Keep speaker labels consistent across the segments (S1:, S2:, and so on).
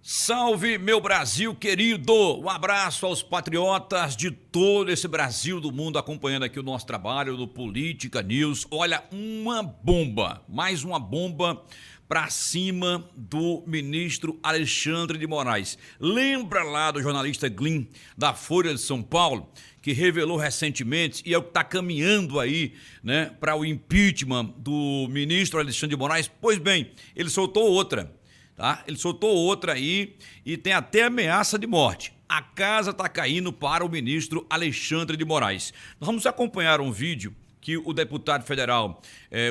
S1: Salve, meu Brasil querido! Um abraço aos patriotas de todo esse Brasil do mundo acompanhando aqui o nosso trabalho do Política News. Olha, uma bomba, mais uma bomba para cima do ministro Alexandre de Moraes. Lembra lá do jornalista Glyn da Folha de São Paulo, que revelou recentemente, e é o que está caminhando aí, né, para o impeachment do ministro Alexandre de Moraes? Pois bem, ele soltou outra. Tá? Ele soltou outra aí e tem até ameaça de morte. A casa está caindo para o ministro Alexandre de Moraes. Nós vamos acompanhar um vídeo que o deputado federal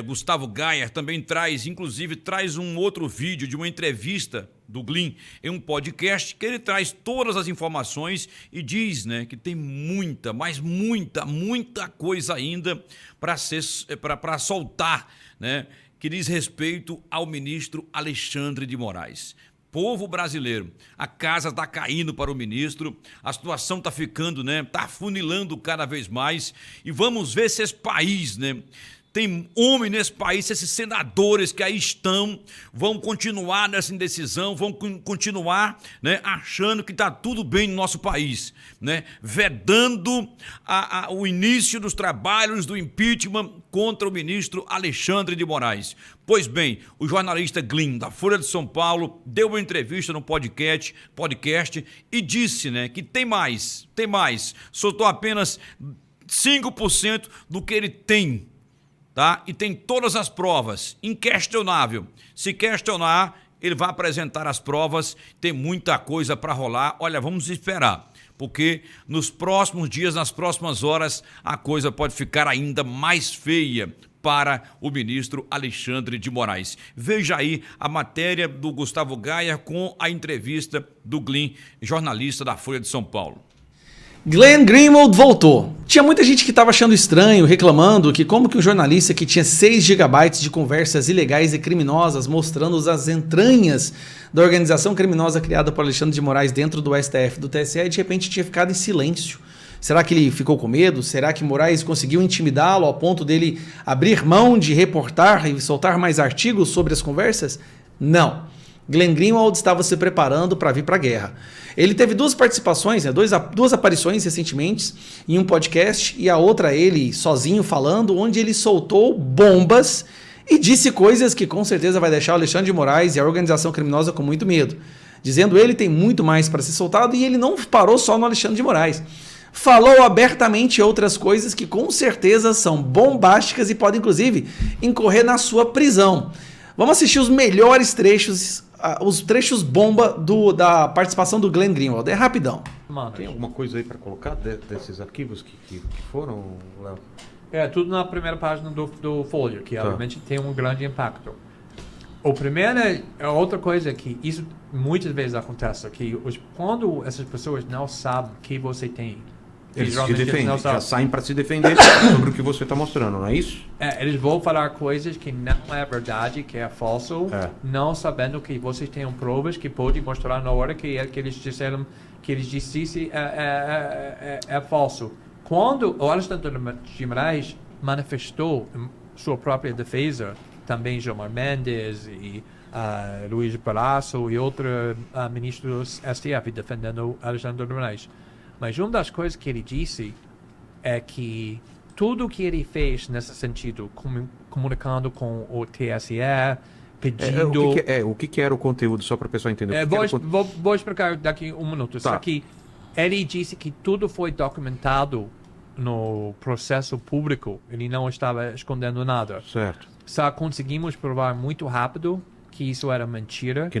S1: Gustavo Gayer também traz, inclusive traz um outro vídeo de uma entrevista do Glyn em um podcast, que ele traz todas as informações e diz, né, que tem muita, mas muita coisa ainda para soltar, né, que diz respeito ao ministro Alexandre de Moraes. Povo brasileiro, a casa está caindo para o ministro, a situação está ficando, né, está afunilando cada vez mais, e vamos ver se esse país, né, tem homem nesse país, esses senadores que aí estão, vão continuar nessa indecisão, vão continuar, né, achando que está tudo bem no nosso país, né, vedando o início dos trabalhos do impeachment contra o ministro Alexandre de Moraes. Pois bem, o jornalista Glyn, da Folha de São Paulo, deu uma entrevista no podcast e disse, né, que tem mais, soltou apenas 5% do que ele tem. Tá? E tem todas as provas, inquestionável. Se questionar, ele vai apresentar as provas, tem muita coisa para rolar. Olha, vamos esperar, porque nos próximos dias, nas próximas horas, a coisa pode ficar ainda mais feia para o ministro Alexandre de Moraes. Veja aí a matéria do Gustavo Gayer com a entrevista do Glyn, jornalista da Folha de São Paulo.
S2: Glenn Greenwald voltou. Tinha muita gente que estava achando estranho, reclamando que como que um jornalista que tinha 6 GB de conversas ilegais e criminosas mostrando as entranhas da organização criminosa criada por Alexandre de Moraes dentro do STF, do TSE, de repente tinha ficado em silêncio. Será que ele ficou com medo? Será que Moraes conseguiu intimidá-lo ao ponto dele abrir mão de reportar e soltar mais artigos sobre as conversas? Não. Glenn Greenwald estava se preparando para vir para a guerra. Ele teve 2 participações, né, 2 aparições recentemente em um podcast, e a outra ele sozinho falando, onde ele soltou bombas e disse coisas que com certeza vai deixar o Alexandre de Moraes e a organização criminosa com muito medo. Dizendo ele tem muito mais para ser soltado, e ele não parou só no Alexandre de Moraes. Falou abertamente outras coisas que com certeza são bombásticas e podem inclusive incorrer na sua prisão. Vamos assistir os melhores trechos, os trechos bomba da participação do Glenn Greenwald. É rapidão.
S3: Tem alguma coisa aí para colocar desses arquivos que foram, Léo?
S4: É tudo na primeira página do Folha, que obviamente tem um grande impacto. O primeiro é outra coisa que isso muitas vezes acontece, que quando essas pessoas não sabem que você tem,
S3: eles se defendem, já saem para se defender sobre o que você está mostrando, não é isso?
S4: Eles vão falar coisas que não é verdade, que é falso, não sabendo que vocês têm provas que podem mostrar na hora que eles disseram, que eles disseram é falso. Quando o Alexandre de Moraes manifestou sua própria defesa, também Gilmar Mendes e Luiz Barroso e outros ministros do STF defendendo Alexandre de Moraes. Mas uma das coisas que ele disse é que tudo que ele fez nesse sentido, comunicando com o TSE, pedindo...
S3: O que era o conteúdo, só para o pessoal entender?
S4: Vou explicar daqui um minuto. Tá. Só que ele disse que tudo foi documentado no processo público, ele não estava escondendo nada.
S3: Certo.
S4: Só conseguimos provar muito rápido que isso era mentira,
S3: que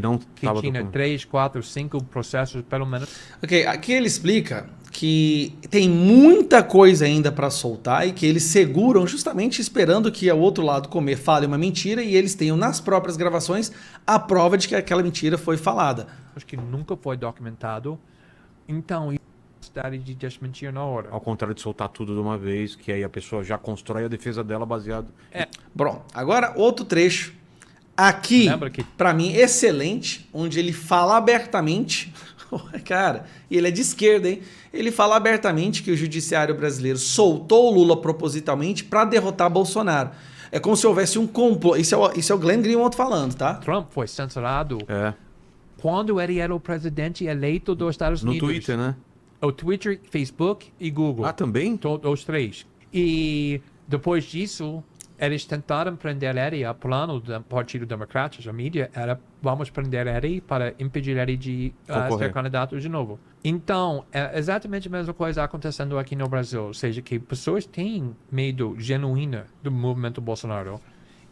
S4: tinha 3, 4, 5 processos, pelo menos.
S2: Ok, aqui ele explica que tem muita coisa ainda para soltar e que eles seguram justamente esperando que o outro lado fale uma mentira e eles tenham nas próprias gravações a prova de que aquela mentira foi falada.
S4: Acho que nunca foi documentado, então de desmentir na hora.
S3: Ao contrário de soltar tudo de uma vez, que aí a pessoa já constrói a defesa dela baseado...
S2: Bom, agora outro trecho. Aqui, para mim, excelente, onde ele fala abertamente, cara, e ele é de esquerda, hein? Ele fala abertamente que o judiciário brasileiro soltou o Lula propositalmente para derrotar Bolsonaro. É como se houvesse um complô. Isso é o Glenn Greenwald falando, tá?
S4: Trump foi censurado quando ele era o presidente eleito dos Estados Unidos.
S3: No Twitter, né?
S4: O Twitter, Facebook e Google.
S3: Ah, também?
S4: Os três. E depois disso, eles tentaram prender ele. O plano do Partido Democrático, a mídia, era vamos prender ele para impedir ele de ser candidato de novo. Então, é exatamente a mesma coisa acontecendo aqui no Brasil. Ou seja, que pessoas têm medo genuíno do movimento Bolsonaro.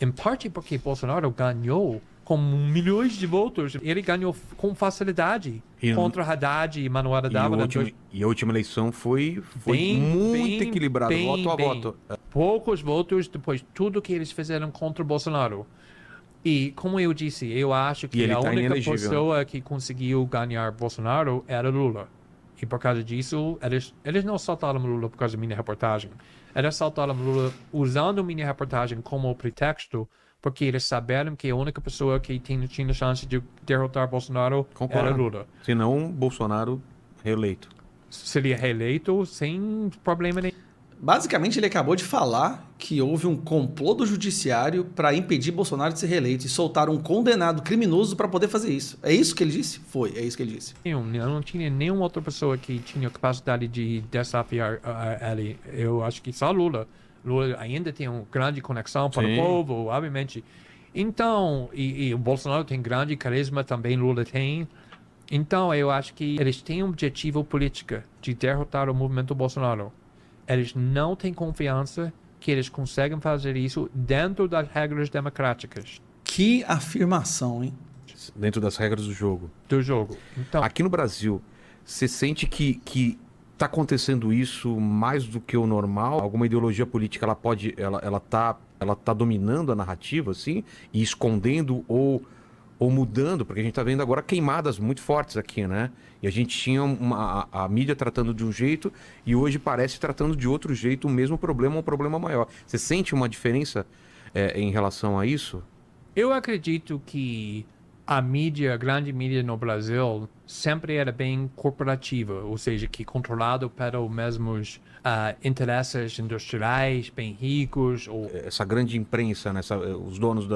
S4: Em parte porque Bolsonaro ganhou com milhões de votos. Ele ganhou com facilidade contra Haddad e Manuela Dávila.
S3: E a última eleição foi muito equilibrada, voto a voto.
S4: Poucos votos depois de tudo que eles fizeram contra o Bolsonaro. E, como eu disse, eu acho que a única pessoa que conseguiu ganhar Bolsonaro era Lula. E por causa disso, eles não soltaram Lula por causa da minha reportagem. Eles soltaram Lula usando minha reportagem como pretexto, porque eles saberam que a única pessoa que tinha chance de derrotar Bolsonaro era Lula.
S3: Senão, Bolsonaro reeleito.
S4: Seria reeleito sem problema nenhum.
S2: Basicamente, ele acabou de falar que houve um complô do judiciário para impedir Bolsonaro de ser reeleito e soltaram um condenado criminoso para poder fazer isso. É isso que ele disse? É isso que ele disse.
S4: Eu não tinha nenhuma outra pessoa que tinha capacidade de desafiar ele. Eu acho que só Lula. Lula ainda tem uma grande conexão para o povo, obviamente. Então, e o Bolsonaro tem grande carisma, também Lula tem. Então, eu acho que eles têm um objetivo político de derrotar o movimento Bolsonaro. Eles não têm confiança que eles conseguem fazer isso dentro das regras democráticas.
S2: Que afirmação, hein?
S3: Dentro das regras do jogo.
S4: Então,
S3: aqui no Brasil, você sente que está acontecendo isso mais do que o normal? Alguma ideologia política ela tá dominando a narrativa, assim, e escondendo ou mudando? Porque a gente está vendo agora queimadas muito fortes aqui, né? E a gente tinha a mídia tratando de um jeito e hoje parece tratando de outro jeito o mesmo problema, um problema maior. Você sente uma diferença em relação a isso?
S4: Eu acredito que a grande mídia no Brasil, sempre era bem corporativa, ou seja, que controlado pelos mesmos interesses industriais, bem ricos.
S3: Essa grande imprensa, né? Os donos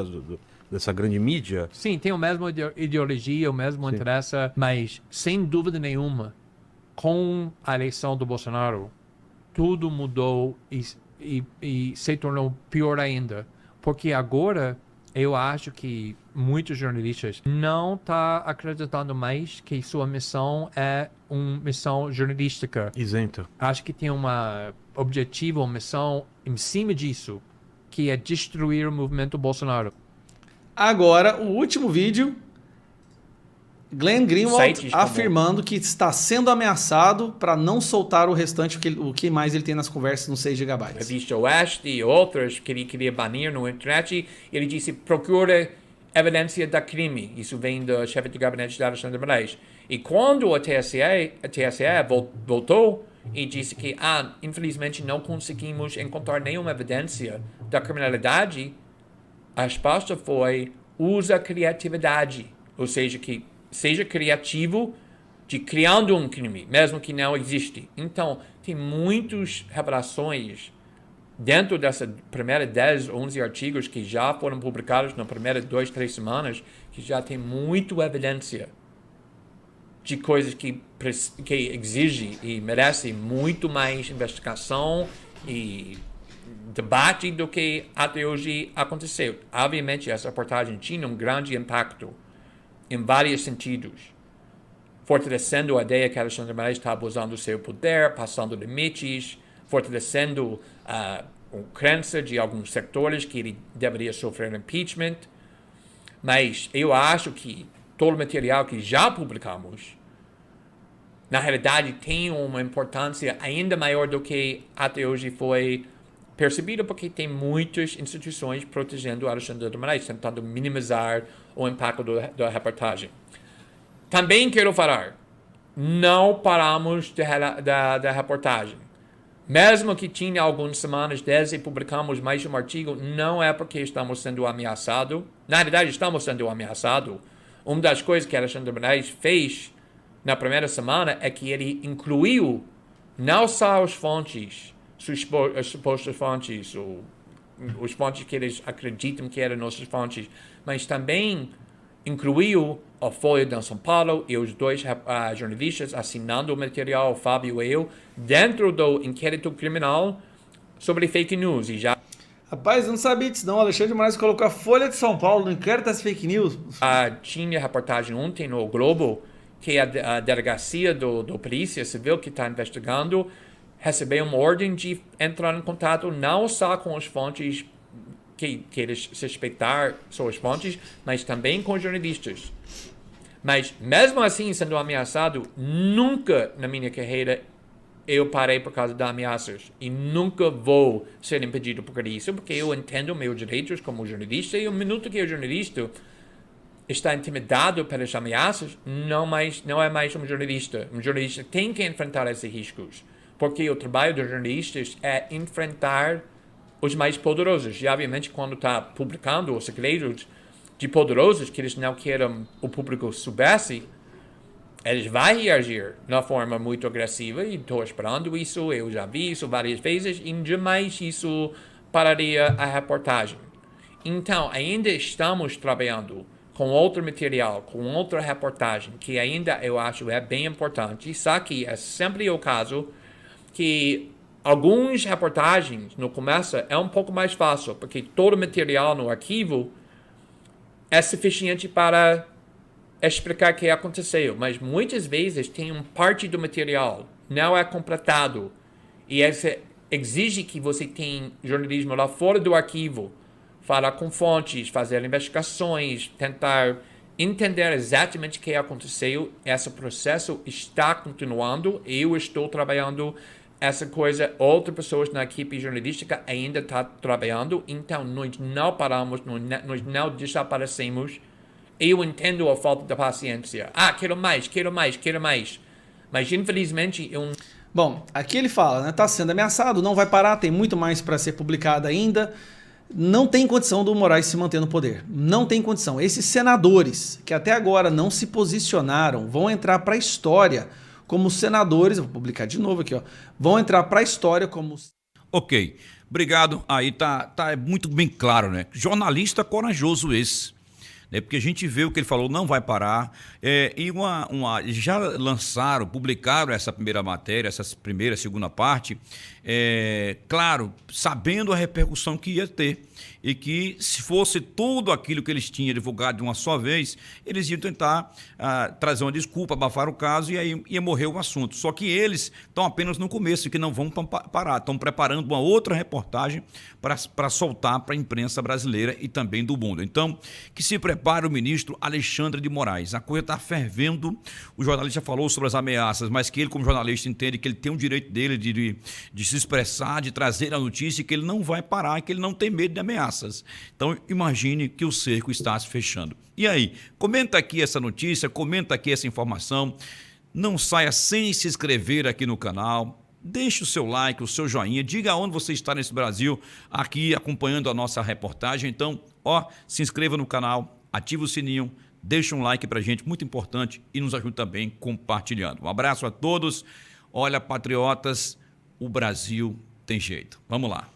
S3: dessa grande mídia.
S4: Sim, tem a mesma ideologia, o mesmo interesse, mas sem dúvida nenhuma, com a eleição do Bolsonaro, tudo mudou e se tornou pior ainda, porque agora eu acho que muitos jornalistas não estão acreditando mais que sua missão é uma missão jornalística.
S3: Isenta.
S4: Acho que tem uma objetivo, uma missão em cima disso, que é destruir o movimento Bolsonaro.
S2: Agora, o último vídeo, Glenn Greenwald afirmando que está sendo ameaçado para não soltar o restante, o que mais ele tem nas conversas nos 6 GB.
S5: Revista Oeste e outras que ele queria banir no internet. Ele disse, procura evidência da crime. Isso vem do chefe de gabinete de Alexandre de Moraes. E quando a TSE voltou e disse que, infelizmente não conseguimos encontrar nenhuma evidência da criminalidade, a resposta foi, usa criatividade. Ou seja, que seja criativo de criando um crime, mesmo que não existe. Então, tem muitas revelações dentro dessa primeira 10, 11 artigos que já foram publicados nas primeiras 2, 3 semanas, que já tem muita evidência de coisas que exigem e merecem muito mais investigação e debate do que até hoje aconteceu. Obviamente, essa reportagem tinha um grande impacto em vários sentidos, fortalecendo a ideia que Alexandre de Moraes estava usando o seu poder, passando limites, fortalecendo a crença de alguns setores que ele deveria sofrer impeachment. Mas eu acho que todo o material que já publicamos, na realidade, tem uma importância ainda maior do que até hoje foi percebido, porque tem muitas instituições protegendo Alexandre de Moraes, tentando minimizar o impacto da reportagem. Também quero falar, não paramos da reportagem. Mesmo que tinha algumas semanas desde publicamos mais um artigo, não é porque estamos sendo ameaçados. Na realidade, estamos sendo ameaçados. Uma das coisas que Alexandre de Moraes fez na primeira semana é que ele incluiu não só as fontes, as supostas fontes, ou os fontes que eles acreditam que eram nossas fontes, mas também incluiu a Folha de São Paulo e os dois jornalistas assinando o material, o Fábio e eu, dentro do inquérito criminal sobre fake news. E já
S2: Rapaz, eu não sabia disso não. Alexandre de Moraes colocou a Folha de São Paulo no inquérito das fake news.
S5: tinha reportagem ontem no Globo que a delegacia do Polícia Civil que está investigando recebeu uma ordem de entrar em contato não só com as fontes que eles suspeitar são as fontes, mas também com jornalistas. Mas mesmo assim, sendo ameaçado, nunca na minha carreira eu parei por causa de ameaças e nunca vou ser impedido por isso, porque eu entendo meus direitos como jornalista e o minuto que o jornalista está intimidado pelas ameaças, não é mais um jornalista. Um jornalista tem que enfrentar esses riscos, porque o trabalho dos jornalistas é enfrentar os mais poderosos. E obviamente quando está publicando os segredos de poderosos que eles não querem o público soubesse, eles vão reagir de uma forma muito agressiva e estou esperando isso, eu já vi isso várias vezes e jamais isso pararia a reportagem. Então, ainda estamos trabalhando com outro material, com outra reportagem, que ainda eu acho é bem importante, só que é sempre o caso que algumas reportagens no começo é um pouco mais fácil, porque todo o material no arquivo é suficiente para explicar o que aconteceu, mas muitas vezes tem uma parte do material não é completado e exige que você tenha jornalismo lá fora do arquivo, falar com fontes, fazer investigações, tentar entender exatamente o que aconteceu. Esse processo está continuando, eu estou trabalhando essa coisa, outras pessoas na equipe jornalística ainda estão trabalhando, então nós não paramos, nós não desaparecemos. Eu entendo a falta de paciência. Quero mais. Mas infelizmente eu...
S2: Bom, aqui ele fala, né? Tá sendo ameaçado, não vai parar, tem muito mais para ser publicado ainda. Não tem condição do Moraes se manter no poder. Não tem condição. Esses senadores que até agora não se posicionaram vão entrar para a história como senadores, eu vou publicar de novo aqui, ó, vão entrar para a história como...
S1: Ok, obrigado. Aí tá muito bem claro, né? Jornalista corajoso esse. Né? Porque a gente vê o que ele falou, não vai parar. Já lançaram, publicaram essa primeira matéria, essa primeira, segunda parte, claro, sabendo a repercussão que ia ter. E que se fosse tudo aquilo que eles tinham divulgado de uma só vez, eles iam tentar trazer uma desculpa, abafar o caso e aí ia morrer o assunto. Só que eles estão apenas no começo e que não vão parar, estão preparando uma outra reportagem para soltar para a imprensa brasileira e também do mundo. Então, que se prepare o ministro Alexandre de Moraes. A coisa está fervendo, o jornalista falou sobre as ameaças, mas que ele como jornalista entende que ele tem o direito dele de se expressar, de trazer a notícia e que ele não vai parar, que ele não tem medo de ameaças. Então, imagine que o cerco está se fechando. E aí, comenta aqui essa notícia, comenta aqui essa informação. Não saia sem se inscrever aqui no canal. Deixe o seu like, o seu joinha. Diga onde você está nesse Brasil, aqui acompanhando a nossa reportagem. Então, se inscreva no canal, ative o sininho, deixe um like pra gente, muito importante, e nos ajude também compartilhando. Um abraço a todos. Olha, patriotas, o Brasil tem jeito. Vamos lá.